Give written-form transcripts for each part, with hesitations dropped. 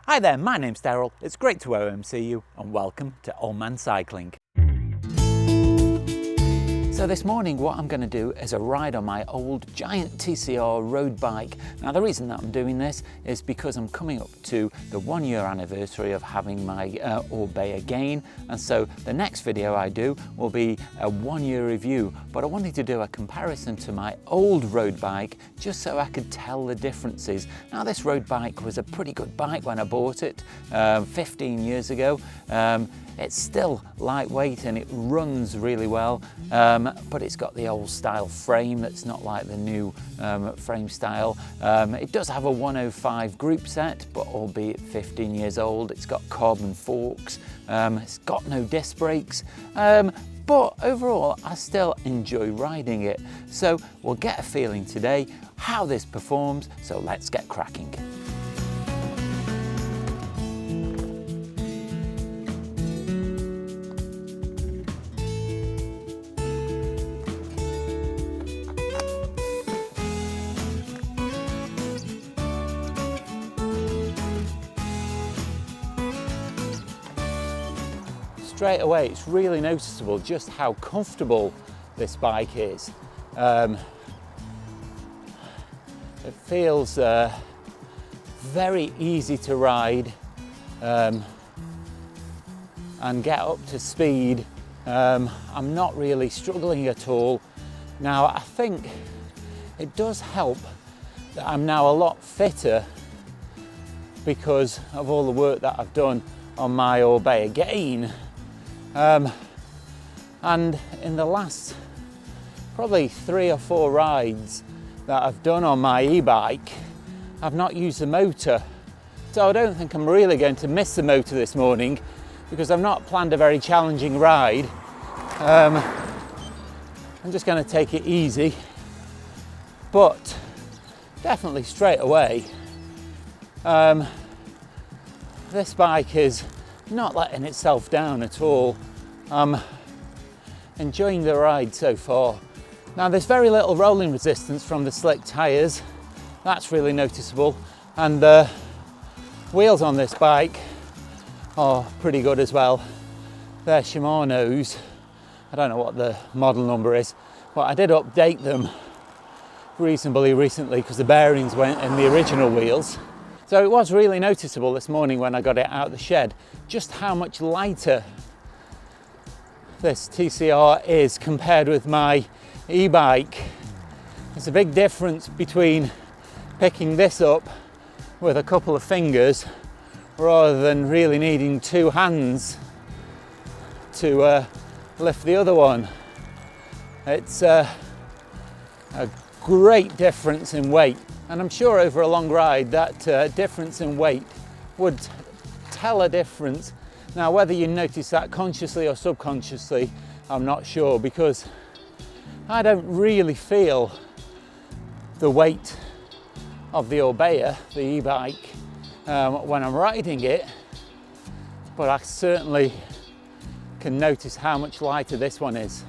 Hi there, my name's Darrell. It's great to OMC you and welcome to Old Man Cycling. So this morning what I'm going to do is a ride on my old Giant TCR road bike. Now the reason that I'm doing this is because I'm coming up to the 1 year anniversary of having my ORBEA again, and so the next video I do will be a 1 year review, but I wanted to do a comparison to my old road bike just so I could tell the differences. Now this road bike was a pretty good bike when I bought it 15 years ago. It's still lightweight and it runs really well, but it's got the old style frame that's not like the new frame style. It does have a 105 group set, but albeit 15 years old. It's got carbon forks, it's got no disc brakes, but overall I still enjoy riding it. So we'll get a feeling today how this performs, so let's get cracking. Straight away, it's really noticeable just how comfortable this bike is. It feels very easy to ride and get up to speed. I'm not really struggling at all. Now I think it does help that I'm now a lot fitter because of all the work that I've done on my ORBEA again. And in the last probably 3 or 4 rides that I've done on my e-bike, I've not used the motor. So I don't think I'm really going to miss the motor this morning because I've not planned a very challenging ride. I'm just going to take it easy, but definitely straight away, this bike is not letting itself down at all. I'm enjoying the ride so far. Now there's very little rolling resistance from the slick tyres, that's really noticeable, and the wheels on this bike are pretty good as well. They're Shimano's, I don't know what the model number is, but I did update them reasonably recently because the bearings went in the original wheels. So it was really noticeable this morning when I got it out of the shed, just how much lighter this TCR is compared with my e-bike. There's a big difference between picking this up with a couple of fingers rather than really needing 2 hands to lift the other one. It's a great difference in weight. And I'm sure over a long ride that difference in weight would tell a difference. Now whether you notice that consciously or subconsciously, I'm not sure, because I don't really feel the weight of the ORBEA, the e-bike, when I'm riding it, but I certainly can notice how much lighter this one is.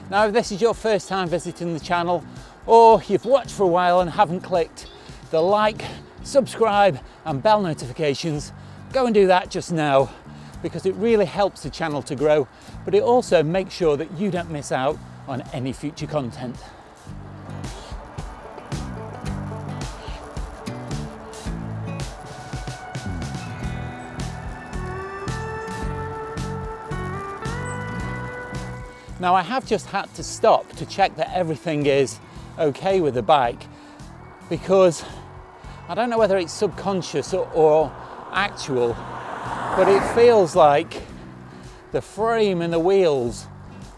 Now if this is your first time visiting the channel, or you've watched for a while and haven't clicked the like, subscribe and bell notifications, go and do that just now, because it really helps the channel to grow, but it also makes sure that you don't miss out on any future content. Now I have just had to stop to check that everything is okay with the bike, because I don't know whether it's subconscious or actual, but it feels like the frame and the wheels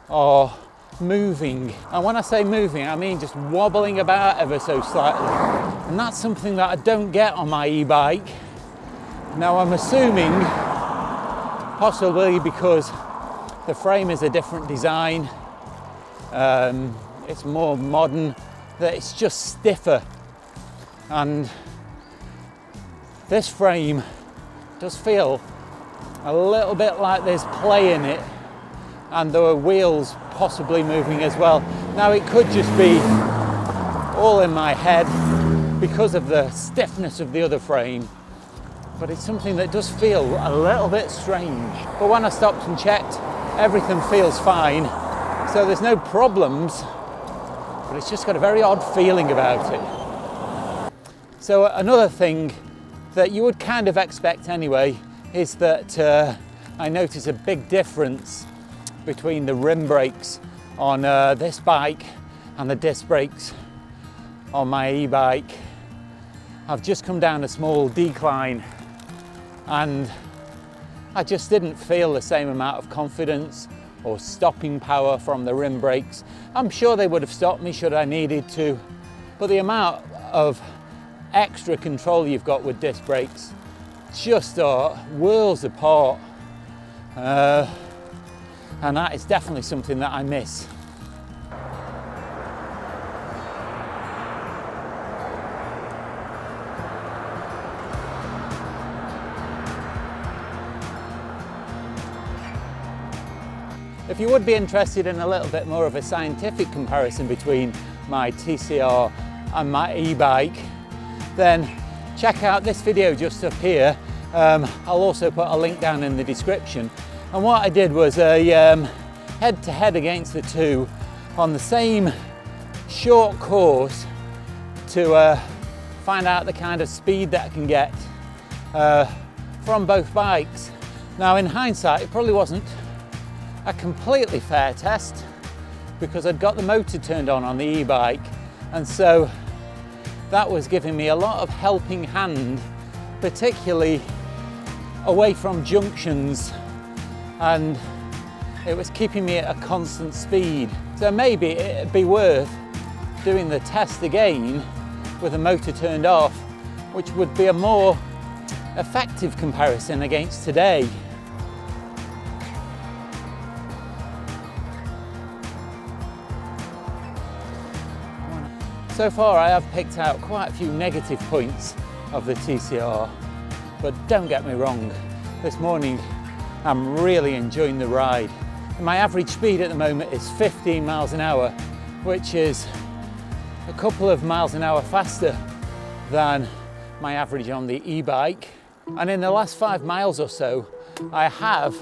are moving. And when I say moving, I mean just wobbling about ever so slightly. And that's something that I don't get on my e-bike. Now I'm assuming, possibly because the frame is a different design, it's more modern, that it's just stiffer, and this frame does feel a little bit like there's play in it, and there are wheels possibly moving as well. Now it could just be all in my head because of the stiffness of the other frame, but it's something that does feel a little bit strange. But when I stopped and checked, everything feels fine, so there's no problems, but it's just got a very odd feeling about it. So another thing that you would kind of expect anyway is that I notice a big difference between the rim brakes on this bike and the disc brakes on my e-bike. I've just come down a small decline and I just didn't feel the same amount of confidence or stopping power from the rim brakes. I'm sure they would have stopped me should I needed to, but the amount of extra control you've got with disc brakes just are worlds apart. And that is definitely something that I miss. If you would be interested in a little bit more of a scientific comparison between my TCR and my e-bike, then check out this video just up here. I'll also put a link down in the description. And what I did was a head-to-head against the two on the same short course to find out the kind of speed that I can get from both bikes. Now in hindsight, it probably wasn't a completely fair test because I'd got the motor turned on the e-bike, and so that was giving me a lot of helping hand, particularly away from junctions, and it was keeping me at a constant speed. So maybe it'd be worth doing the test again with the motor turned off, which would be a more effective comparison against today. So far I have picked out quite a few negative points of the TCR, but don't get me wrong, this morning I'm really enjoying the ride. My average speed at the moment is 15 miles an hour, which is a couple of miles an hour faster than my average on the e-bike. And in the last 5 miles or so, I have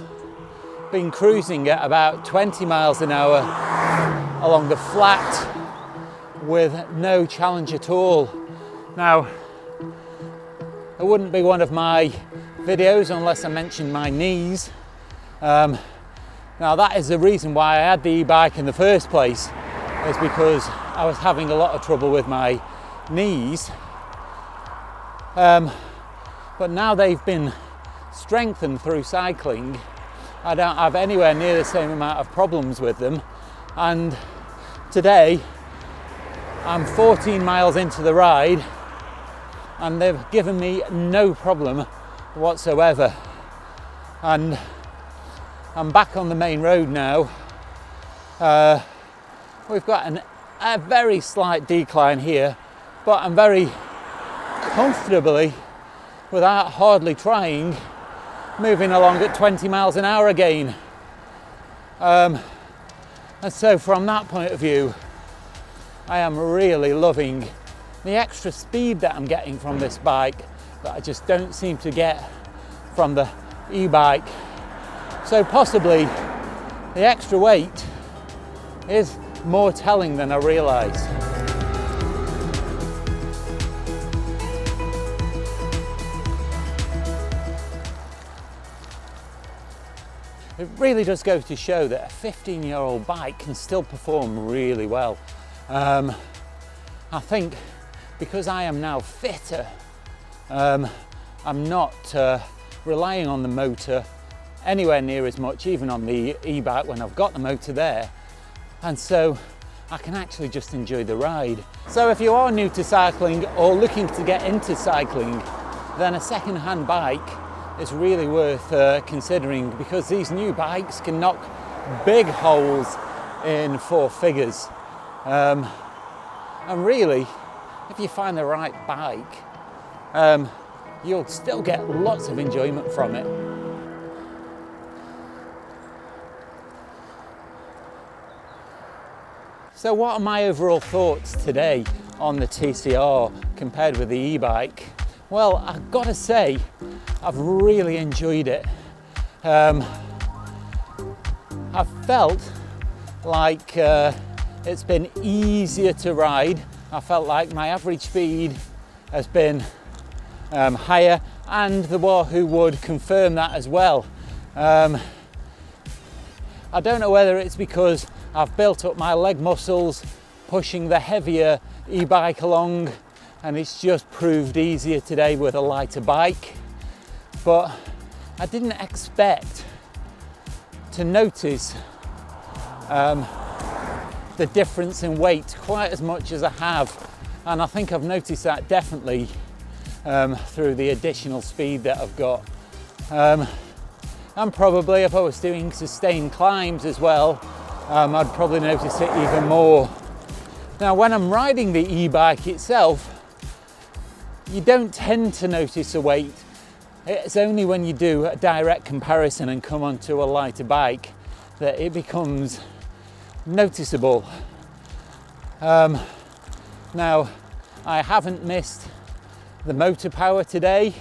been cruising at about 20 miles an hour along the flat with no challenge at all. Now, it wouldn't be one of my videos unless I mentioned my knees. Now that is the reason why I had the e-bike in the first place, is because I was having a lot of trouble with my knees. But now they've been strengthened through cycling, I don't have anywhere near the same amount of problems with them. And today I'm 14 miles into the ride and they've given me no problem whatsoever. And I'm back on the main road now. We've got a very slight decline here, but I'm very comfortably, without hardly trying, moving along at 20 miles an hour again. And so from that point of view, I am really loving the extra speed that I'm getting from this bike that I just don't seem to get from the e-bike. So possibly the extra weight is more telling than I realise. It really does go to show that a 15-year-old bike can still perform really well. I think because I am now fitter, I'm not relying on the motor anywhere near as much, even on the e-bike when I've got the motor there, and so I can actually just enjoy the ride. So if you are new to cycling or looking to get into cycling, then a second-hand bike is really worth considering, because these new bikes can knock big holes in 4 figures. And really, if you find the right bike, you'll still get lots of enjoyment from it. So what are my overall thoughts today on the TCR compared with the e-bike? Well, I've got to say, I've really enjoyed it. I've felt like it's been easier to ride. I felt like my average speed has been higher, and the Wahoo would confirm that as well. I don't know whether it's because I've built up my leg muscles pushing the heavier e-bike along, and it's just proved easier today with a lighter bike. But I didn't expect to notice the difference in weight quite as much as I have, and I think I've noticed that definitely through the additional speed that I've got. And probably if I was doing sustained climbs as well, I'd probably notice it even more. Now, when I'm riding the e-bike itself, you don't tend to notice the weight. It's only when you do a direct comparison and come onto a lighter bike that it becomes noticeable. Now, I haven't missed the motor power today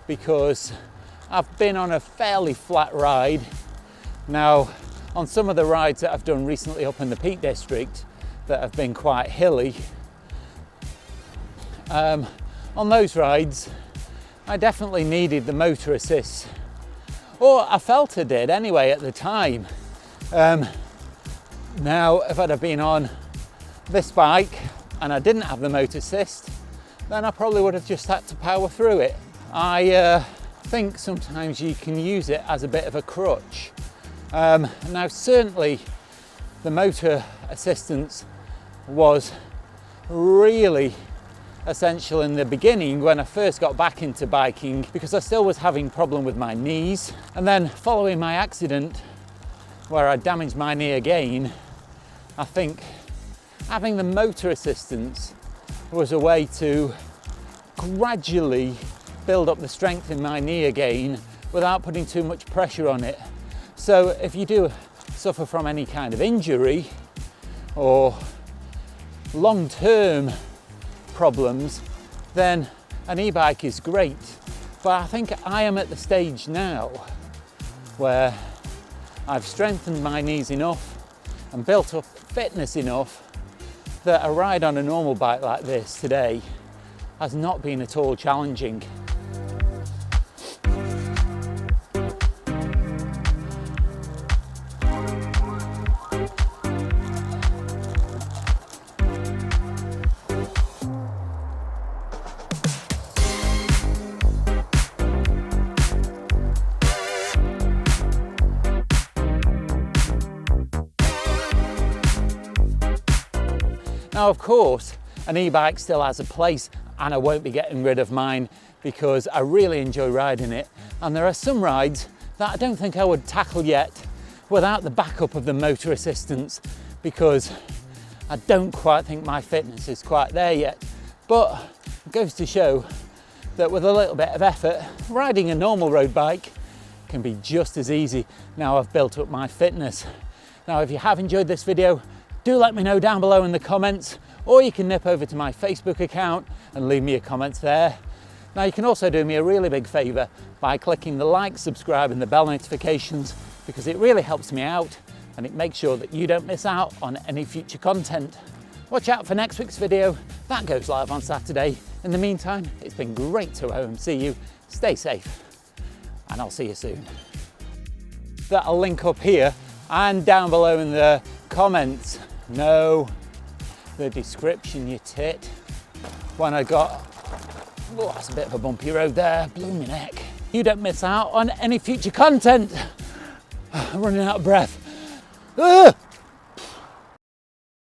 because I've been on a fairly flat ride. Now, on some of the rides that I've done recently up in the Peak District that have been quite hilly, on those rides I definitely needed the motor assist, or I felt I did anyway at the time. Now, if I'd have been on this bike and I didn't have the motor assist, then I probably would have just had to power through it. I think sometimes you can use it as a bit of a crutch. Now, certainly the motor assistance was really essential in the beginning when I first got back into biking, because I still was having problem with my knees. And then following my accident where I damaged my knee again, I think having the motor assistance was a way to gradually build up the strength in my knee again without putting too much pressure on it. So if you do suffer from any kind of injury or long-term problems, then an e-bike is great. But I think I am at the stage now where I've strengthened my knees enough and built up fitness enough that a ride on a normal bike like this today has not been at all challenging. Now, of course, an e-bike still has a place, and I won't be getting rid of mine because I really enjoy riding it. And there are some rides that I don't think I would tackle yet without the backup of the motor assistance, because I don't quite think my fitness is quite there yet. But it goes to show that with a little bit of effort, riding a normal road bike can be just as easy now I've built up my fitness. Now, if you have enjoyed this video, do let me know down below in the comments, or you can nip over to my Facebook account and leave me a comment there. Now, you can also do me a really big favour by clicking the like, subscribe and the bell notifications, because it really helps me out and it makes sure that you don't miss out on any future content. Watch out for next week's video. That goes live on Saturday. In the meantime, it's been great to OMC you. Stay safe, and I'll see you soon. That'll link up here and down below in the comments. No, the description, you tit. When I got, oh, that's a bit of a bumpy road there, blew my neck. You don't miss out on any future content. I'm running out of breath.